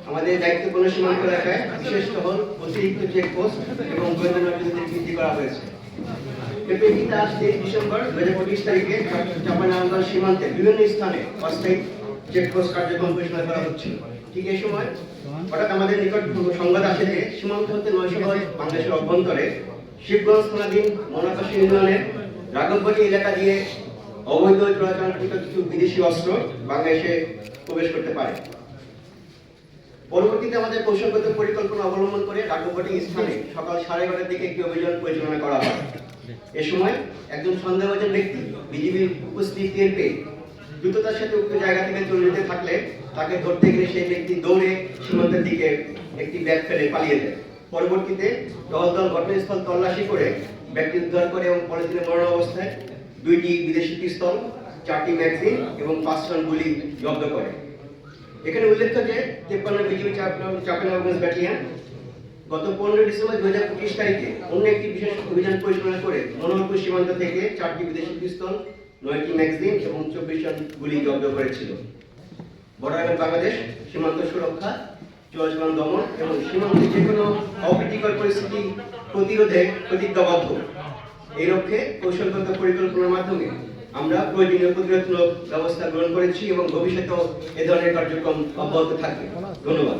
আমাদের দায়িত্বপূর্ণ সীমান্ত এলাকায় বিশেষ টহল, অতিরিক্ত চেকপোস্ট এবং গোয়েন্দা নজরদারি বৃদ্ধি করা হয়েছে। এপ্রিল আজ 23 ডিসেম্বর 2025 তারিখে চাঁপাইনবাবগঞ্জ সীমান্তে বিভিন্ন স্থানে অস্থায়ী চেকপোস্ট কার্যক্রম পরিচালনা করা হচ্ছিল। ঠিক এই সময় হঠাৎ আমাদের নিকট সংবাদ আসে যে সীমান্ত হতে 900 গজ বাংলাদেশের অভ্যন্তরে শিবগঞ্জ থানাধীন মনাকাশী ইউনিয়নের রাঘববাটি এলাকা দিয়ে অবৈধ চোরাচালানকৃত কিছু বিদেশি অস্ত্র বাংলাদেশে প্রবেশ করতে পারে। পরবর্তীতে আমাদের কৌশলগত পরিকল্পনা অবলম্বন করে রাঘববাটি স্থানে সকাল 11:30টার দিকে একটি অভিযান পরিচালনা করা হয়। এ সময় একজন সন্দেহভাজন ব্যক্তি বিজিবির উপস্থিতি টের পেয়ে দ্রুততার সাথে উক্ত জায়গা থেকে চলে যেতে থাকলে তাকে ধরতে গেলে সেই ব্যক্তি দৌড়ে সীমান্তের দিকে একটি ব্যাগ ফেলে পালিয়ে যায়। পরবর্তীতে টহল দল ঘটনাস্থল তল্লাশি করে ব্যাগটি উদ্ধার করে এবং পলিথিনে মরণ অবস্থায় 2টি বিদেশি পিস্তল, 4টি ম্যাগাজিন এবং 5 রাউন্ড গুলি জব্দ করে। এখানে উল্লেখ্য যে 53 বিজিবি চাঁপাইনবাবগঞ্জ ব্যাটালিয়ন গত 15 ডিসেম্বর 2025 তারিখে অন্য একটি বিশেষ অভিযান পরিচালনা করে মনোহরপুর সীমান্ত থেকে 4টি বিদেশি পিস্তল, 9টি ম্যাগাজিন এবং 24 রাউন্ড গুলি জব্দ করেছিল। বর্ডার বাংলাদেশ সীমান্ত সুরক্ষা, চোরাচালান দমন এবং সীমান্তে যে কোনো অপ্রীতিকর পরিস্থিতি প্রতিরোধে প্রতিজ্ঞাবদ্ধ। এই লক্ষ্যে কৌশলগত পরিকল্পনার মাধ্যমে আমরা প্রয়োজনীয় প্রতিরোধমূলক ব্যবস্থা গ্রহণ করেছি এবং ভবিষ্যতেও এ ধরনের কার্যক্রম অব্যাহত থাকবে। ধন্যবাদ।